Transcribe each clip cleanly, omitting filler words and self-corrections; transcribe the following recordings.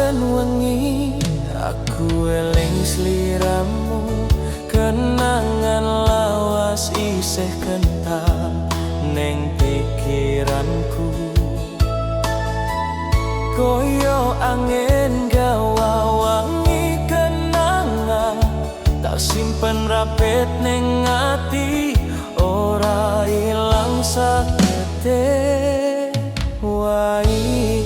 saben wengi aku eling sliramu, kenangan lawas isih kental ning pikiranku. Koyo angin gawa wangi kenangan, tak simpen rapet ning ati, ora ilang sakete wae.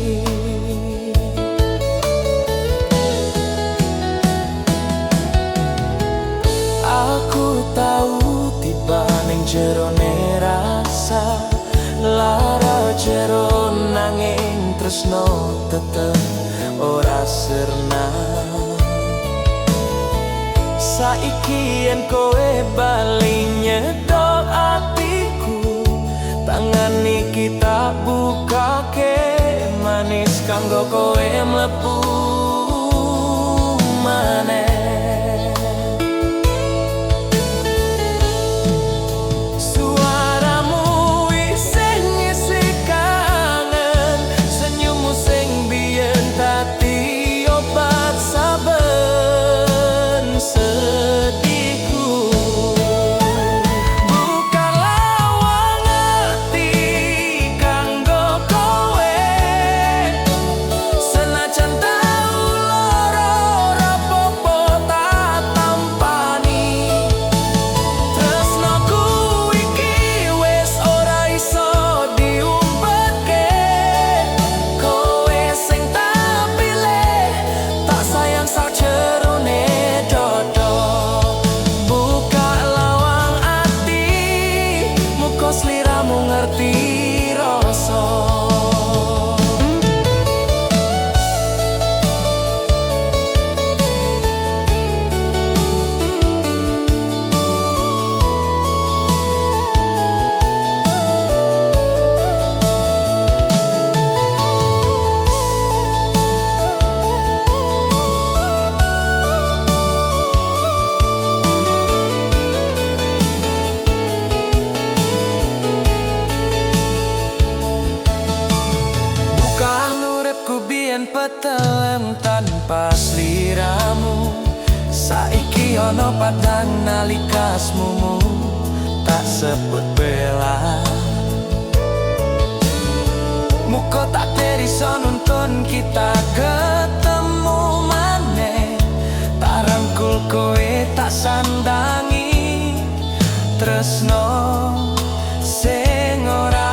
Aku tahu tiba ning jerone rasa lara jero, nanging tresno tetep ora sirna. Saiki yen kowe bali nyedok atiku, tangan iki tak bukake, manis kanggo kowe mlebu maneh. Petelem tanpa sliramu, saiki ana padang nalikasmu, tak sebut bela. Muka tak teriso nuntun kita ketemu maneh, tak rangkul kowe tak sandangi, tresno sing ora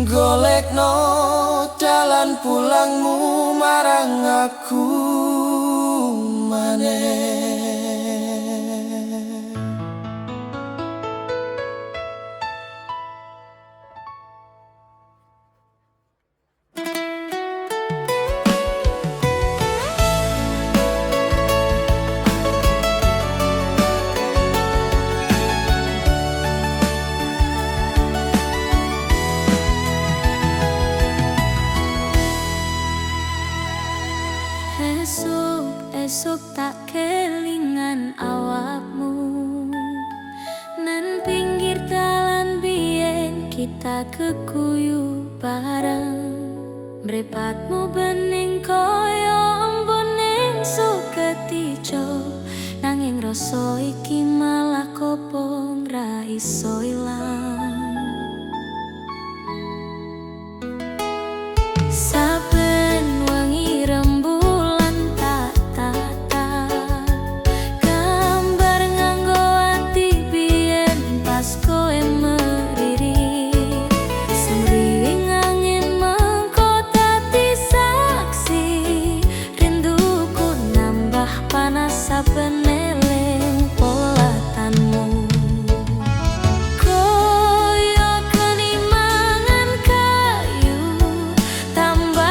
golekno dalan pulangmu marang aku maneh. Mripatmu bening kaya embuning suketijo, nanging rasa iki malah kopong ra iso ilang. Saben wengi rembulan tak tatap gambar nganggo ati biyen pas kowe meriri. Semriwing angin mengko dadi saksi, rinduku nambah panas saben eling polatanmu. Koyo kenimangan kayu tambah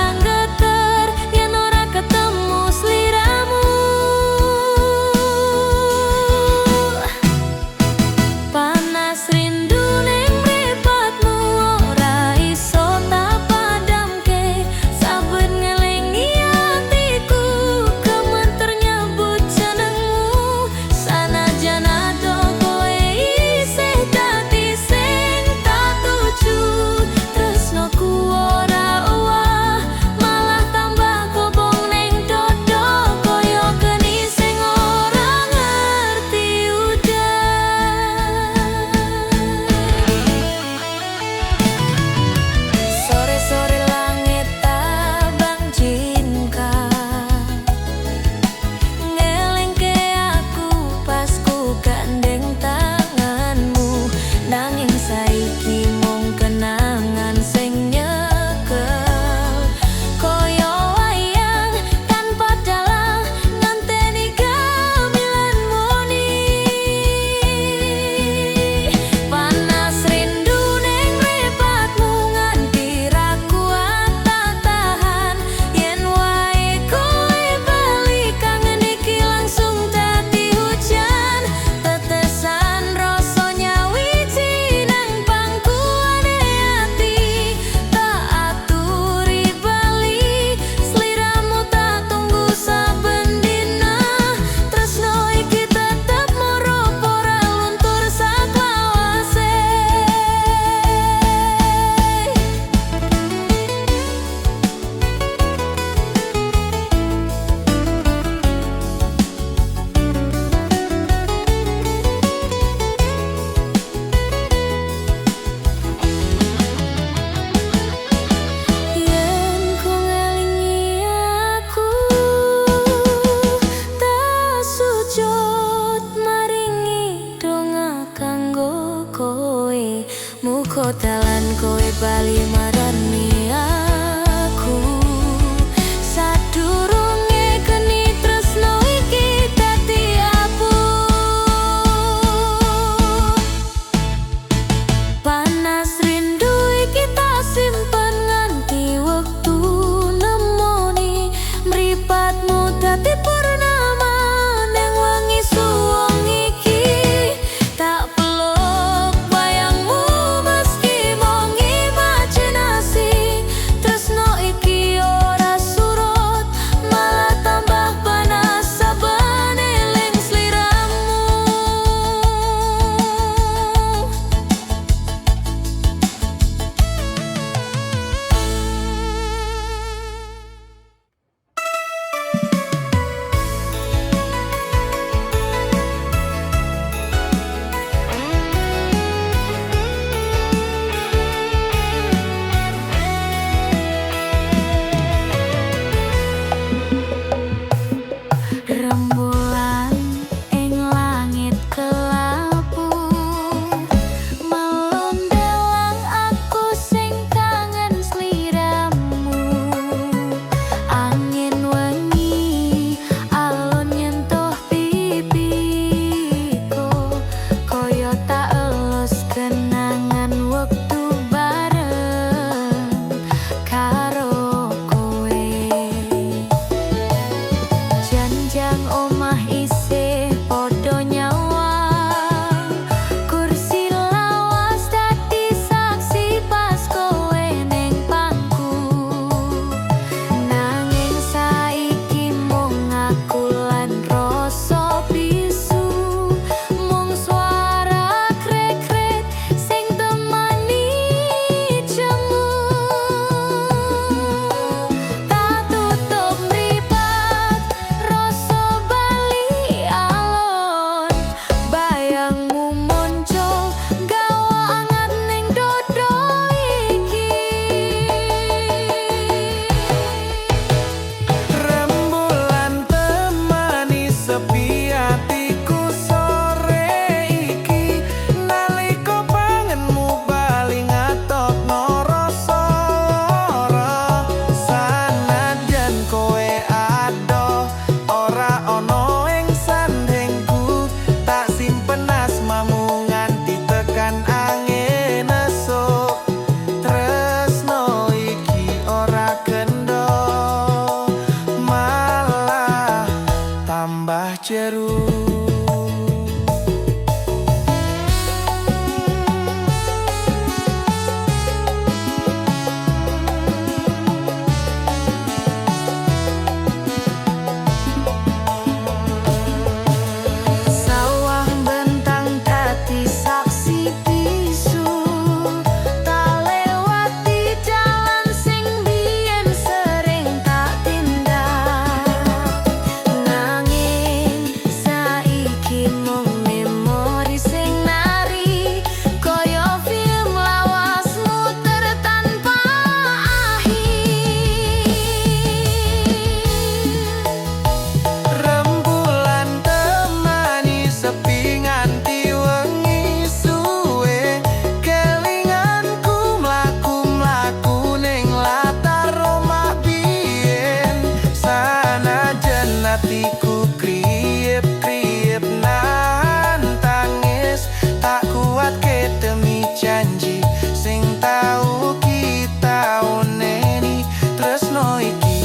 tresno iki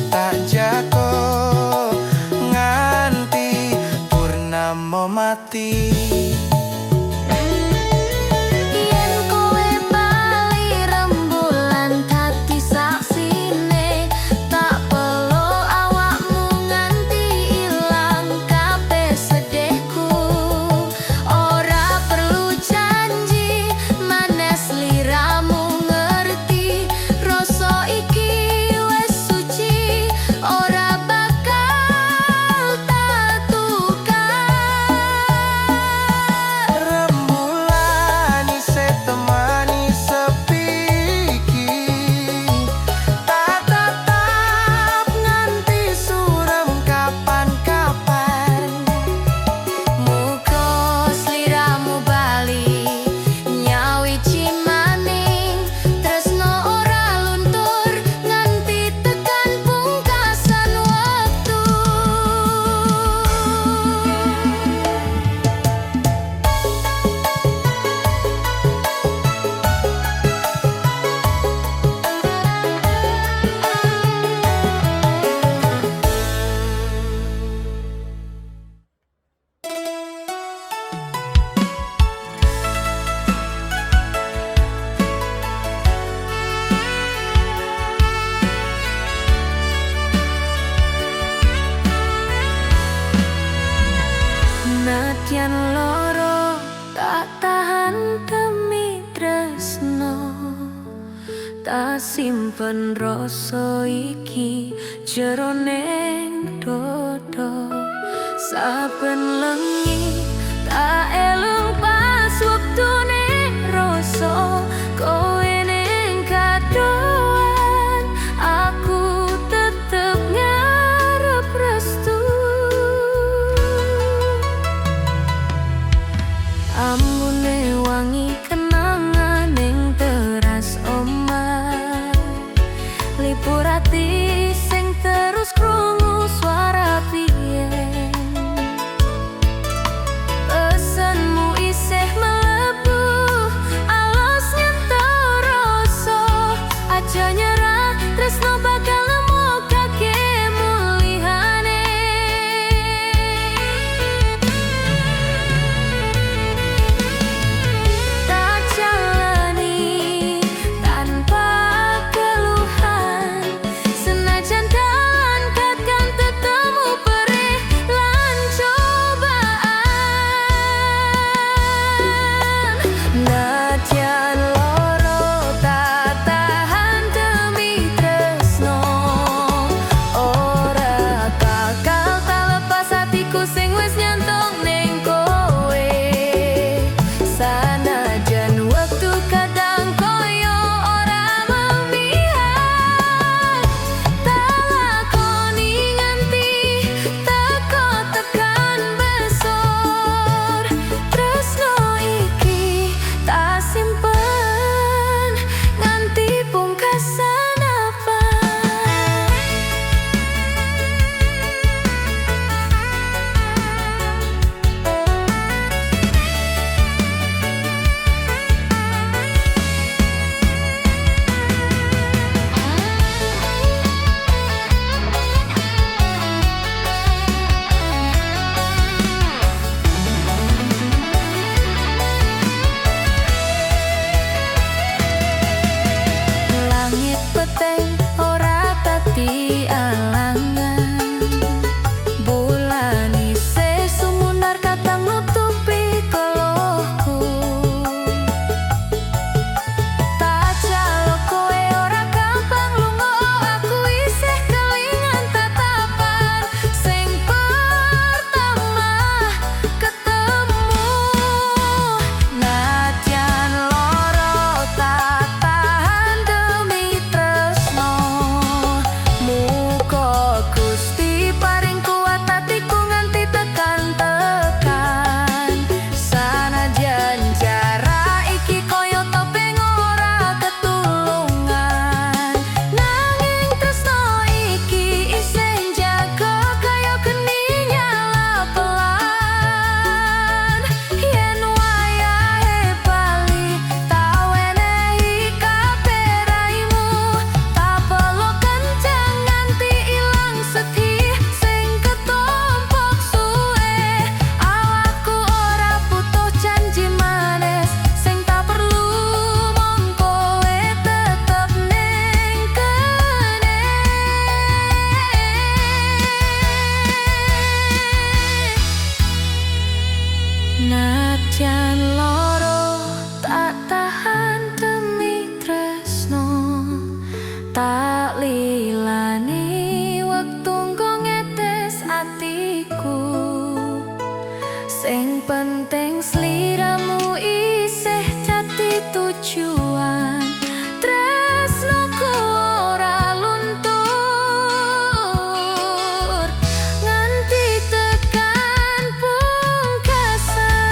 tak jago nganti purnama mati. Yen kowe bali rembulan dadi saksine, tak perlu awakmu nganti ilang kabeh sedihku. Ora perlu janji manes liramu ngerti, rasa iki wis suci ora bakal tak tukar. Rembulan isih temani sepi iki, tak tetap nganti surem kapan-kapan. Muga sliramu bali nyawiji maning, tresno ora luntur nganti tekan pungkasan wektu. Nadyan loro tak tahan demi tresno, tak simpen rasa iki jeroning dodo. Saben lengi tak elung pas wektune rasa kowe ning kadoan, aku tetep ngarep restu. Ambune wangi kenangan ning teras omah, lipur ati sing terus krungu swara biyen. Pesanmu isih mlebu alus nyentuh rasa, aja nyerah tresno bakal nemokake mulihane. Tak jalani tanpa keluhan, senajan dalan kadang tetemu perih, Tak lilani wektu engko ngetes atiku. Sing penting sliramu isih jati tujuan. Tresnoku ora luntur nganti tekan pungkasan.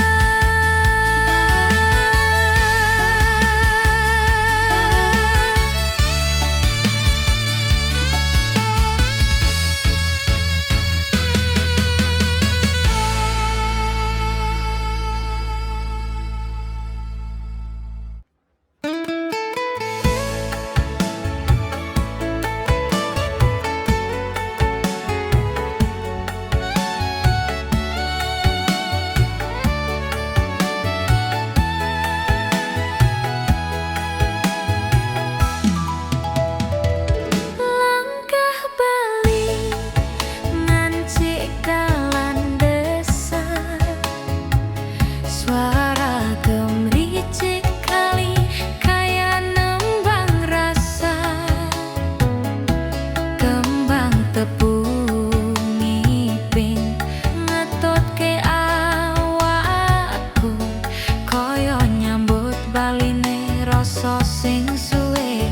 Sing suwe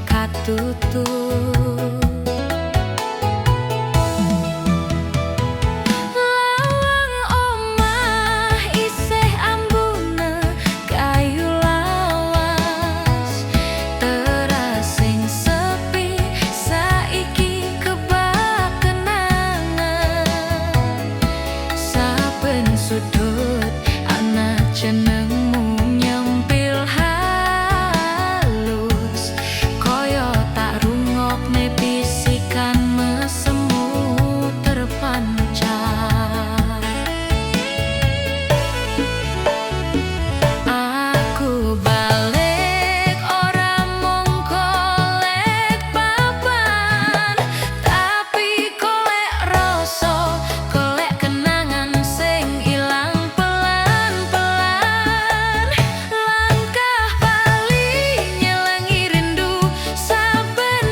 katutup. Lawang omah isih ambune kayu lawas. Terasing sepi saiki kebak kenangan. Saben sudut ana jenengmu nyempil bisikan mesemu terpancar. Aku balik ora mung golek papan, tapi golek rasa, golek kenangan sing ilang pelan-pelan. Langkah bali nyelengi rindu saben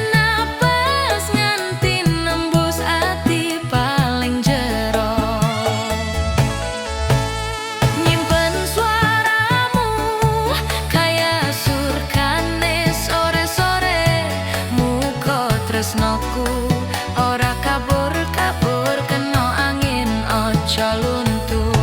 nembus ati paling jero. Nyimpen suaramu kaya surkane sore-sore. Muga tresnoku ora kabur-kabur kena angin aja luntur.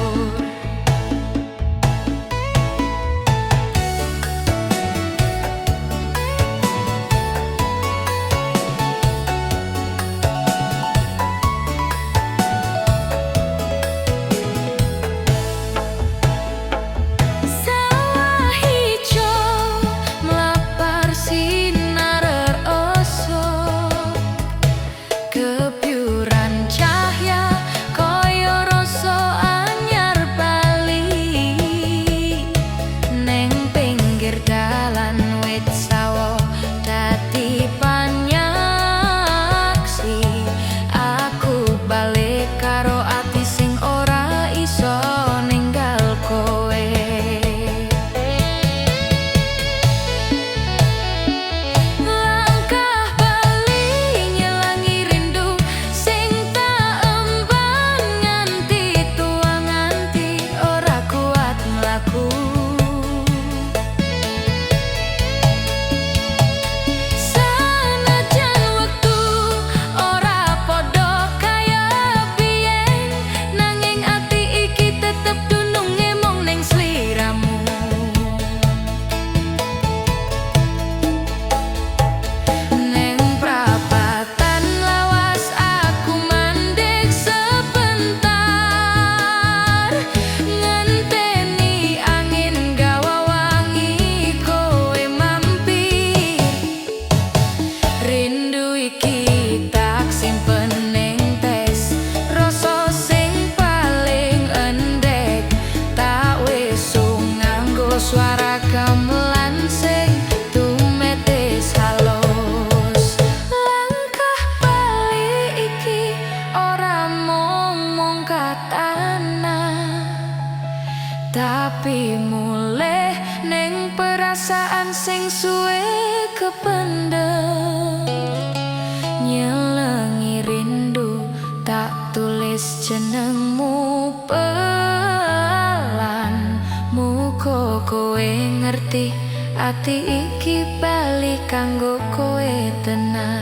Tapi mulih ning perasaan sing suwe kependem. ati iki bali kanggo kowe tenan.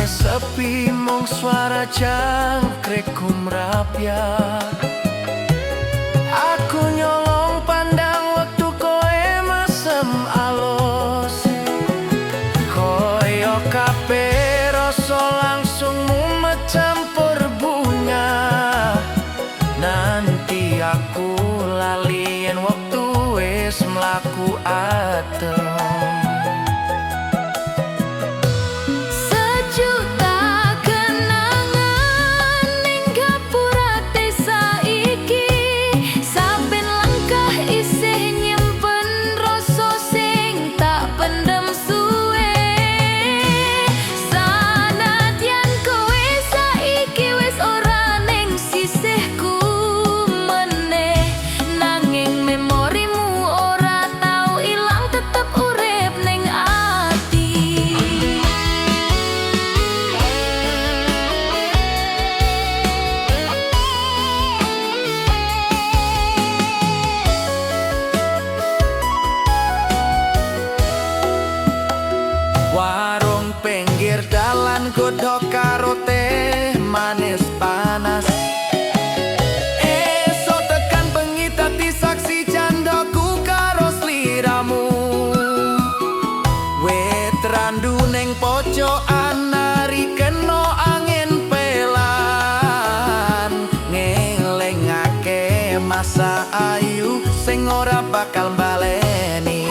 Sepi mung suara jangkrik kumrabyar. Aku nyolong pandang waktu koe mesem alus. Koyo kabeh rasa langsung mumet campur bunga. Nanti aku lali yen waktu wis mlaku adem. Warung pinggir dalan godhog karo teh manis panas. Esok tekan bengi dadi saksi candaku karo sliramu. Wit randu ning pojokan nari kena angin pelan. Ngelingake masa ayu sing ora bakal baleni.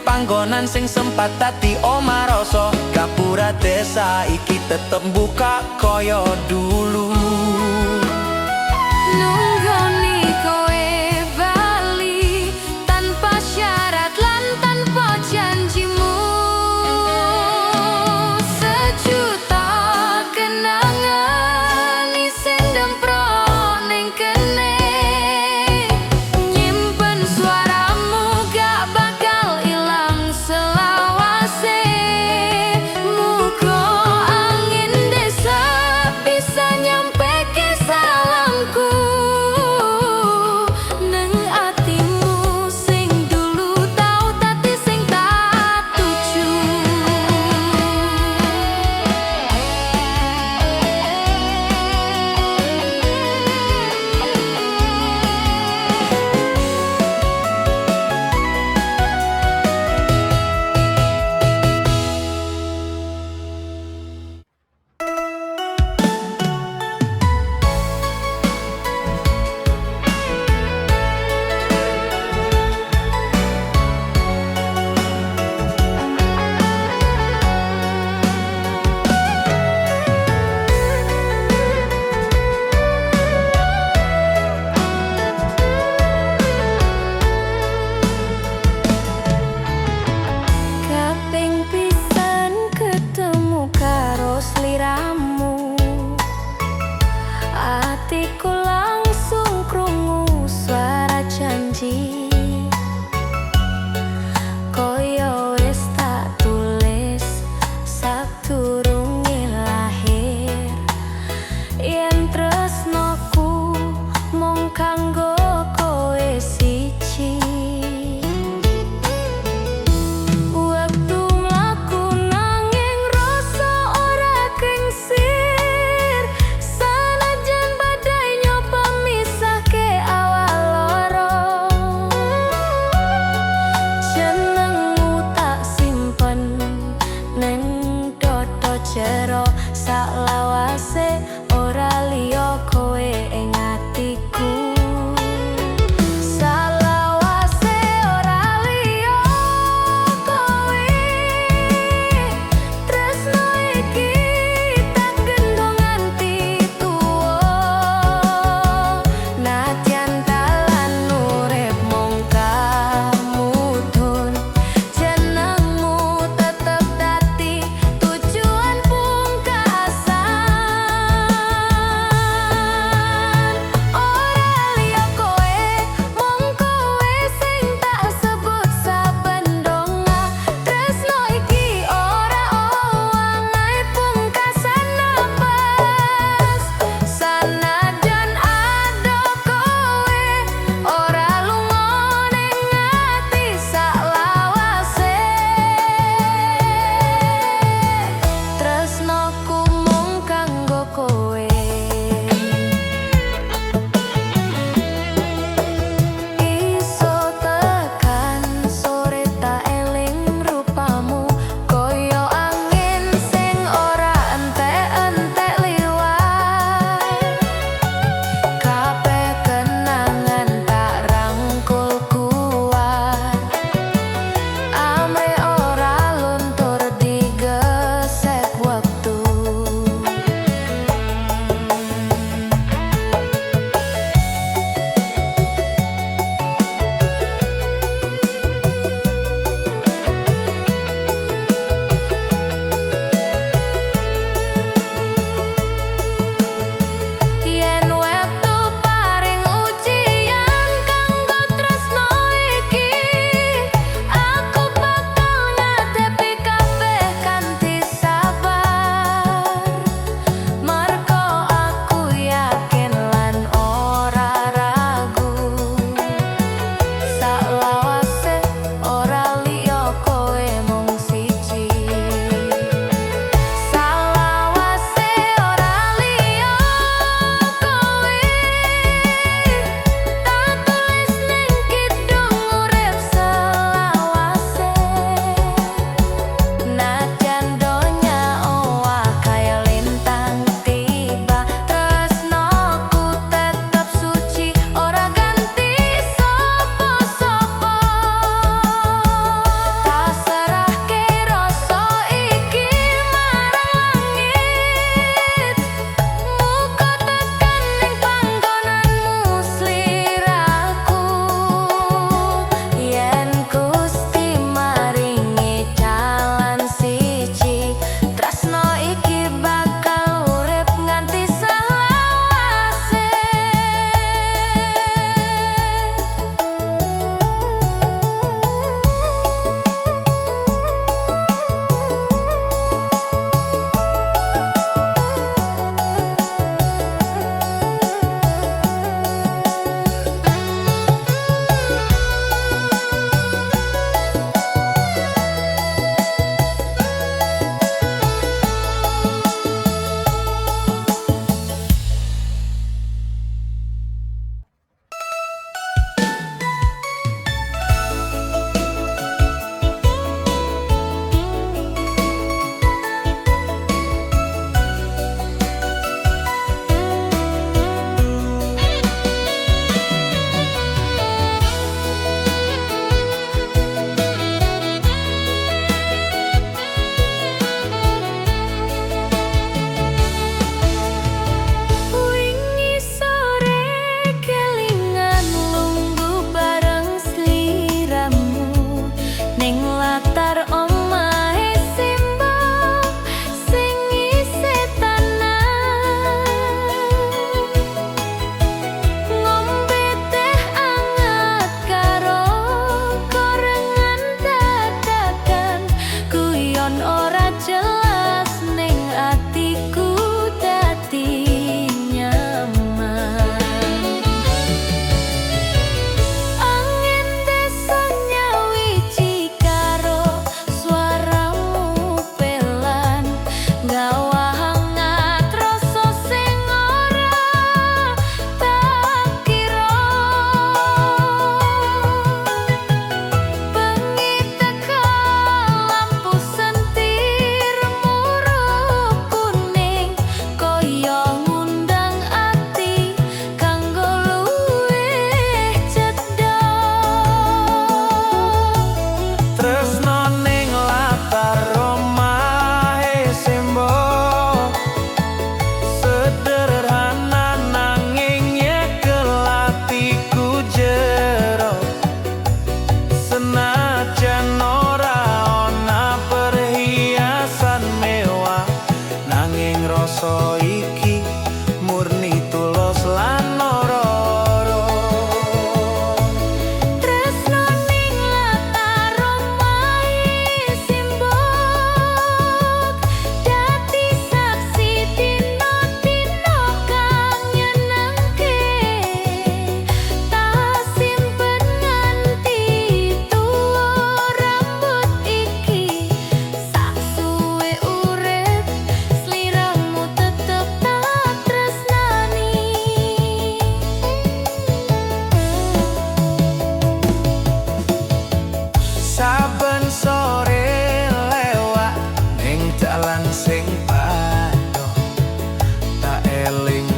Panggonan sing sempat dadi omah rasa Gapura desa iki tetep buka koyo dulu. Nunggoni kowe bali tanpa syarat lan tanpa janjimu. Sejuta kenangan isin demprok ning kene. Nyimpen suaramu gak bakal ilang selawase. Muga angin desa bisa yen tresnoku mung kanggo kowe siji. Waktu mlaku nanging rasa ora kengsir, sanajan badai nyoba misahke awal loro. Jenengmu tak simpen neng dodo jero, saklawase ora liya kowe ing atiku.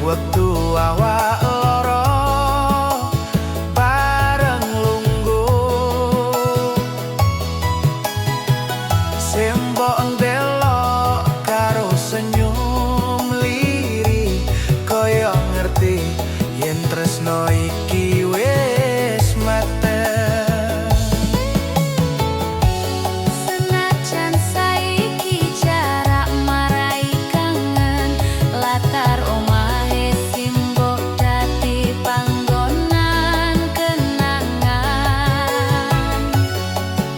wektu awak loro bareng lungguh. Sembok ndelok karo senyum liri, koyo ngerti yen tresno iki wis mateng. Senajan saiki jarak marai kangen, latar omahe simbok dadi panggonan kenangan.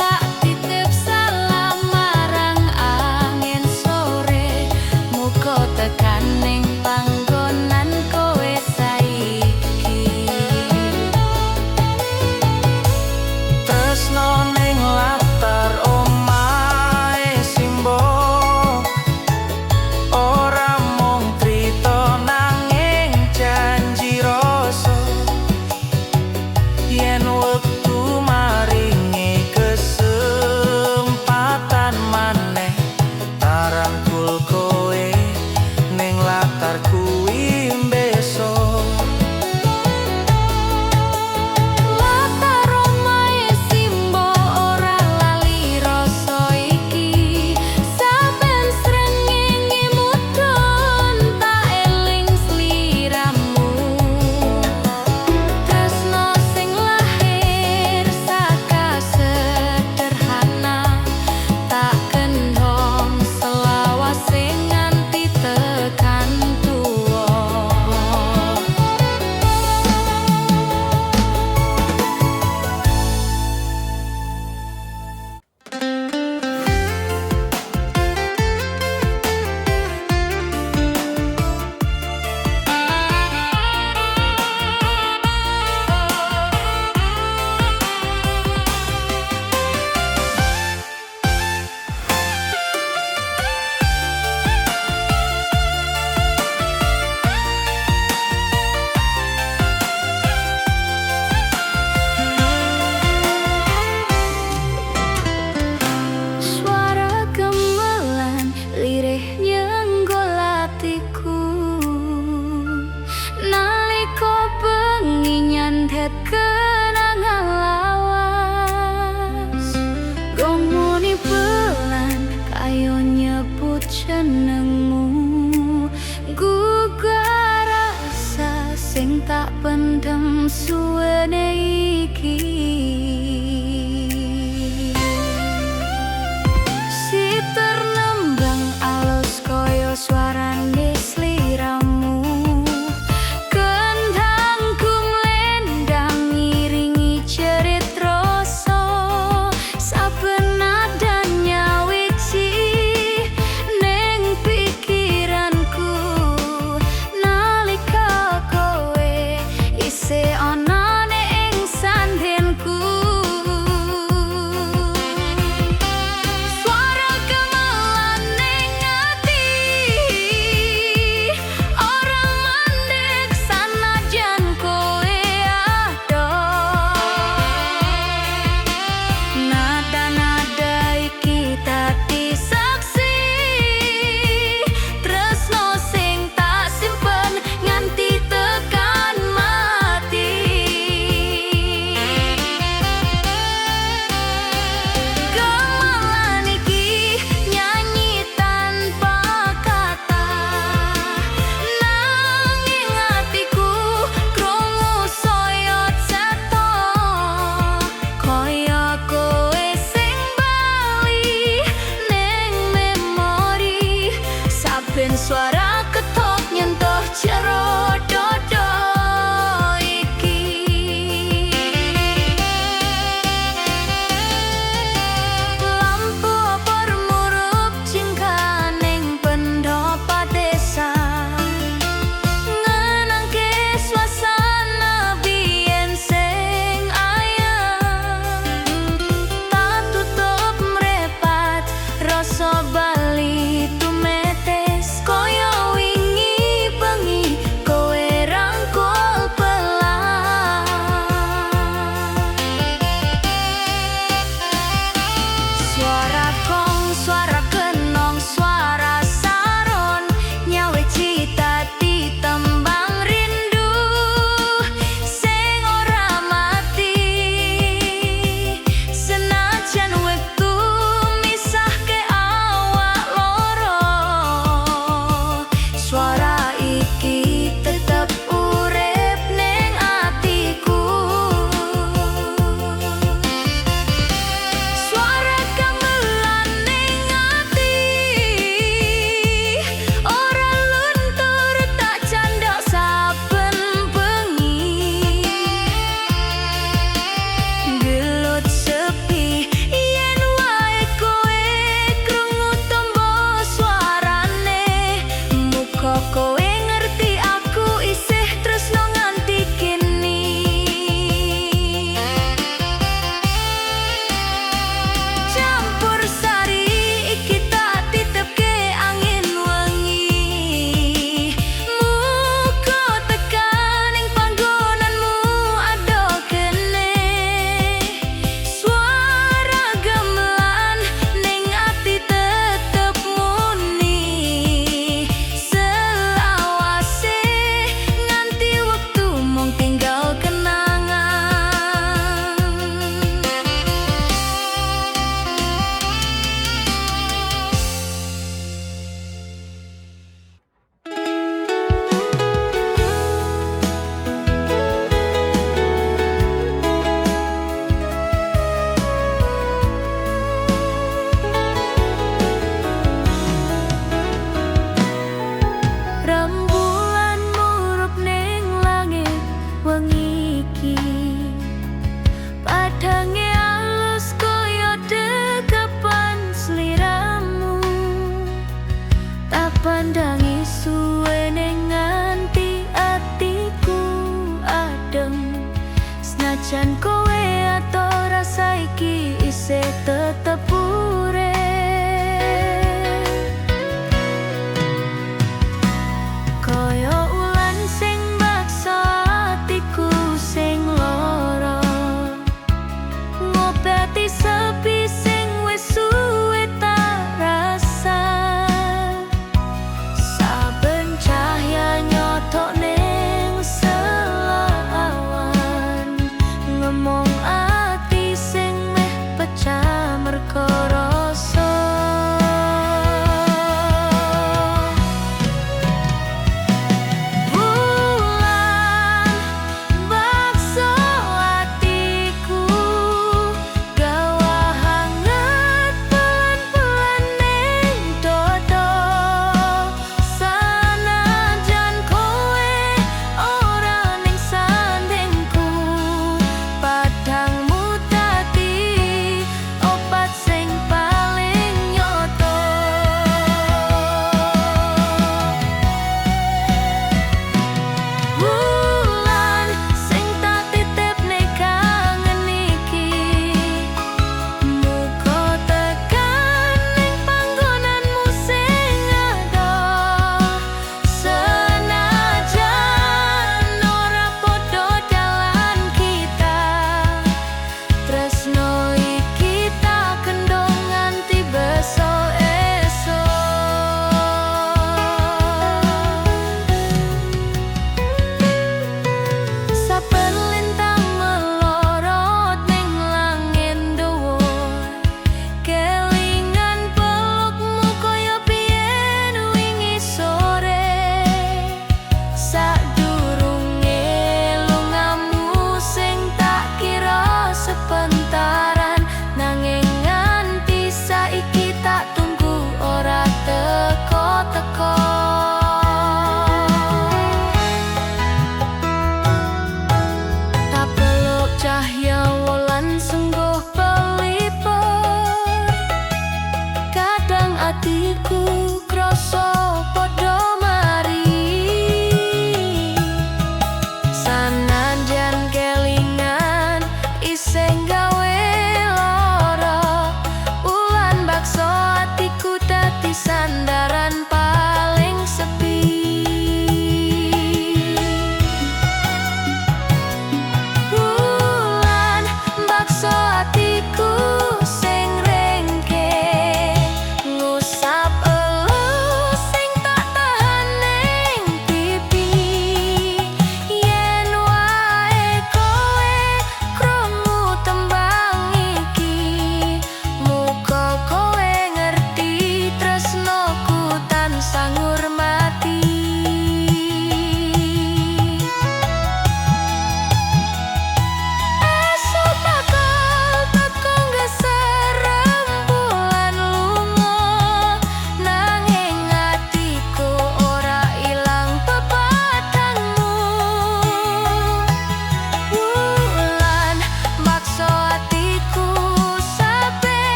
Tak titip salam marang angin sore, muga tekan ning panggonan kowe saiki. Tresno ning latar omahe simbok ora mung crita nanging janji rasa. Yen wektu maringi kesempatan maneh, tarangkul kowe ning latar kuwi besok. Latar omahe simbok ora lali rasa iki, saben srengenge mudhun tak eling sliramu. Tresno sing lahir saka sederhana, tak kendhong selawase nganti tekan tuwa. Suara gamelan lirih nyenggol atiku, nalika bengi nyandhet kenangan lawas. Gomoni pelan kayo nyebut jenengmu, gugah rasa sing tak pendem suwene iki. Si ternembang alus koyo suarane sliramu, kendangku mlendang ngiringi jerit rasa. Saben nada nyawiji ning pikiranku, nalika kowe isih ana ing sandhenku.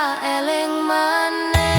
eling maneh.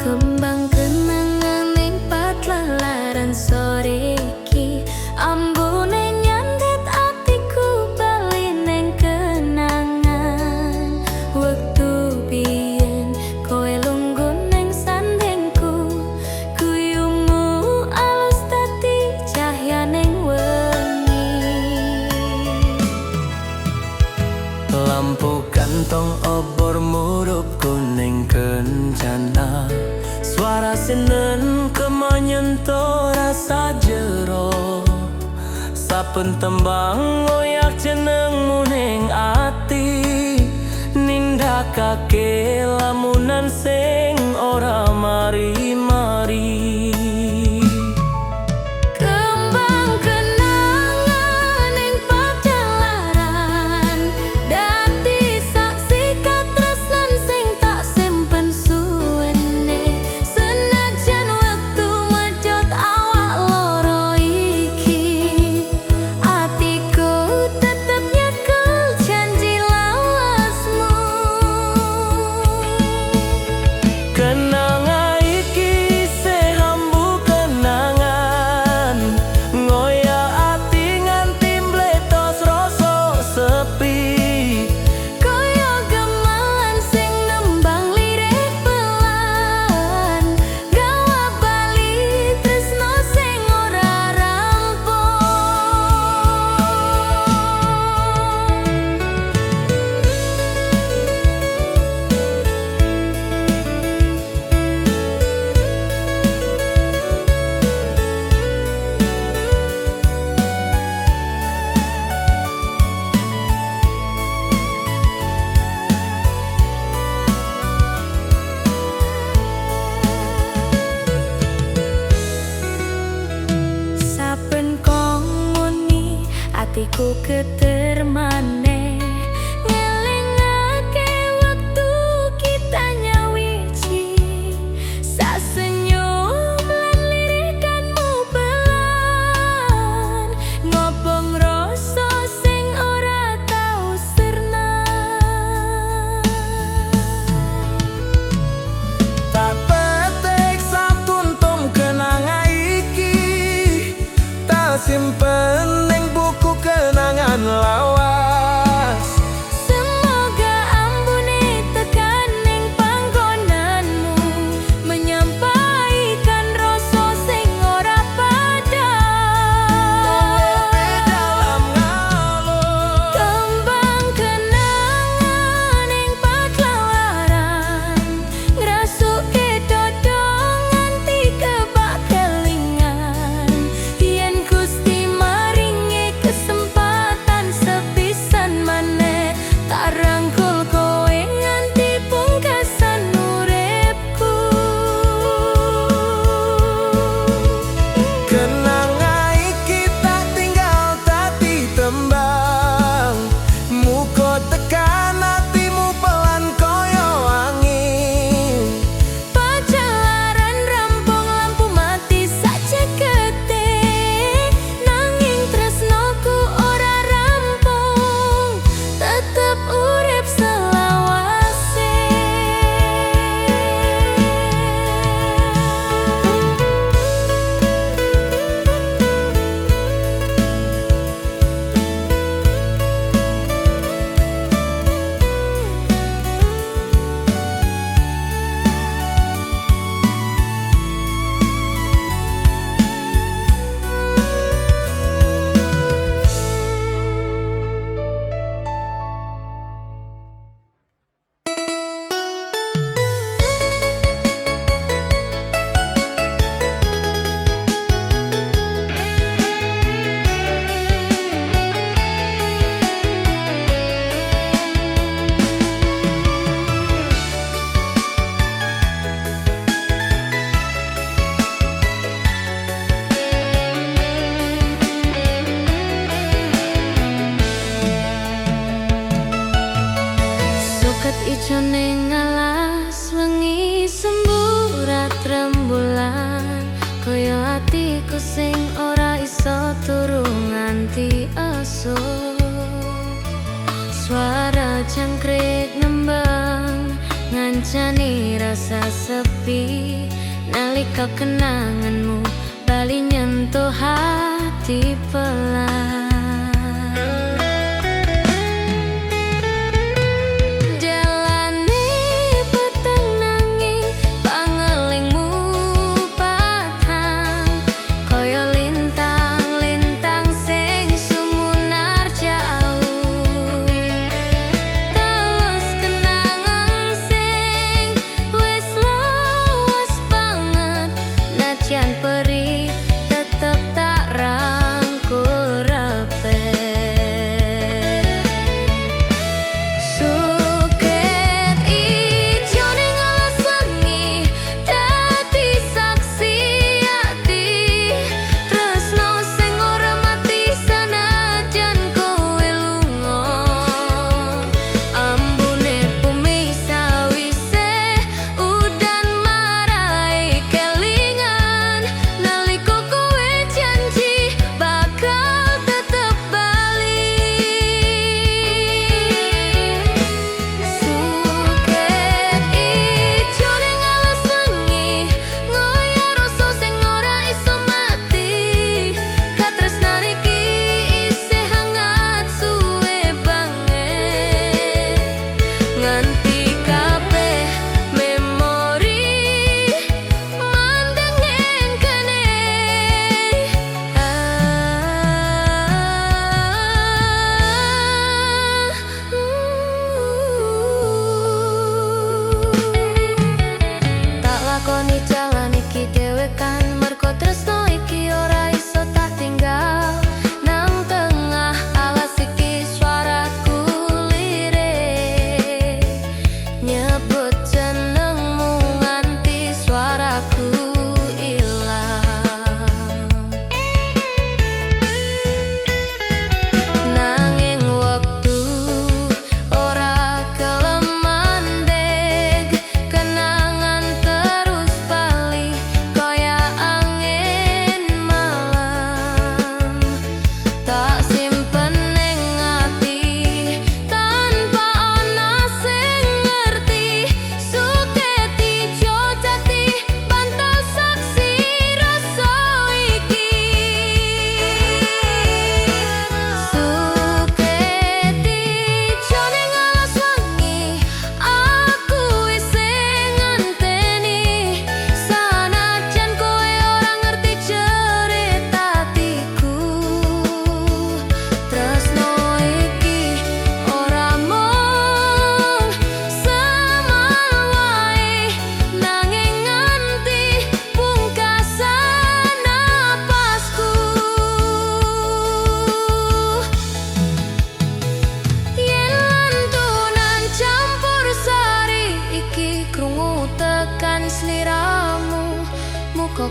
Kembang kenangan ning patlalaran sore iki, ambune nyandet atiku bali ning kenangan. Wektu biyen kowe lungguh ning sandengku, guyumu alus dadi cahyaning wengi. Lampu kantong obor murup kuning kencana, suara senen kemanyentuh rasa jero. Saben tembang ngoyak jenengmu ning ati, nindakake lamunan sing ora mari-mari. Kembang kenangan ning patlalaran, dadi saksi katresnan sing tak simpen suwene. Senajan wektu medhot awak loro iki, atiku tetep nyekel janji lawasmu. Kenangan iki ijo ning alas wengi semburat rembulan kaya atiku sing ora iso turu nganti esuk. Suara jangkrik nembang ngancani rasa sepi nalika kenanganmu bali nyentuh hati pelan.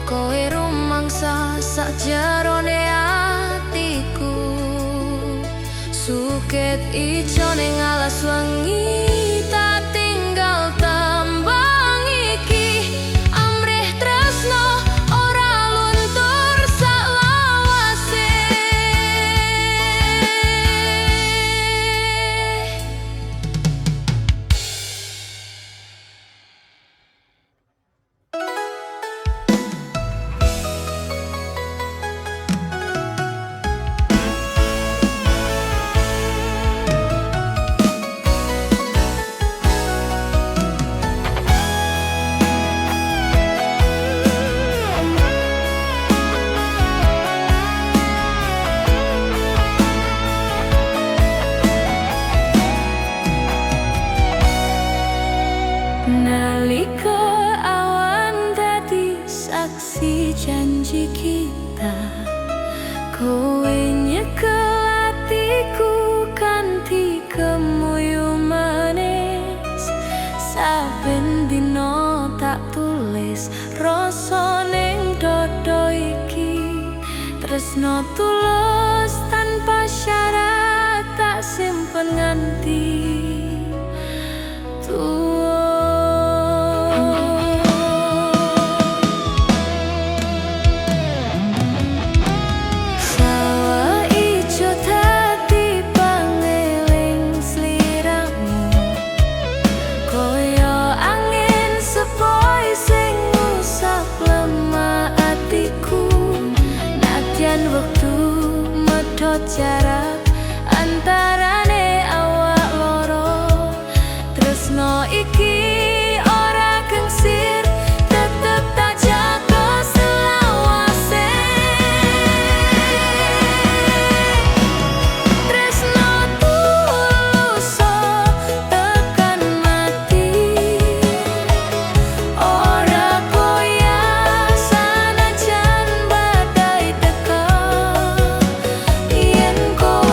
Kowe rumangsa sakjarone atiku. Suket ijo ning alas wengi tak tinggal tembang iki. Amrih tresno ora luntur salawase. Nalika awan dadi saksi janji kita, kowe nyekel atiku kanthi kemuyu manis. Saben dina tak tulis rasa ning dodo iki, tresno tulus tanpa syarat tak simpen nganti Sawah ijo dadi pangeling sliramu, koyo angin sepoi sing ngusap lemah atiku. Nadyan wektu medhot jarak antarane awak loro, tresno iki ora kengsir, tetep tak jaga selawase. Tresno tuluso tekan mati, ora goyah sanajan badai teka. Yen kowe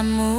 padamu.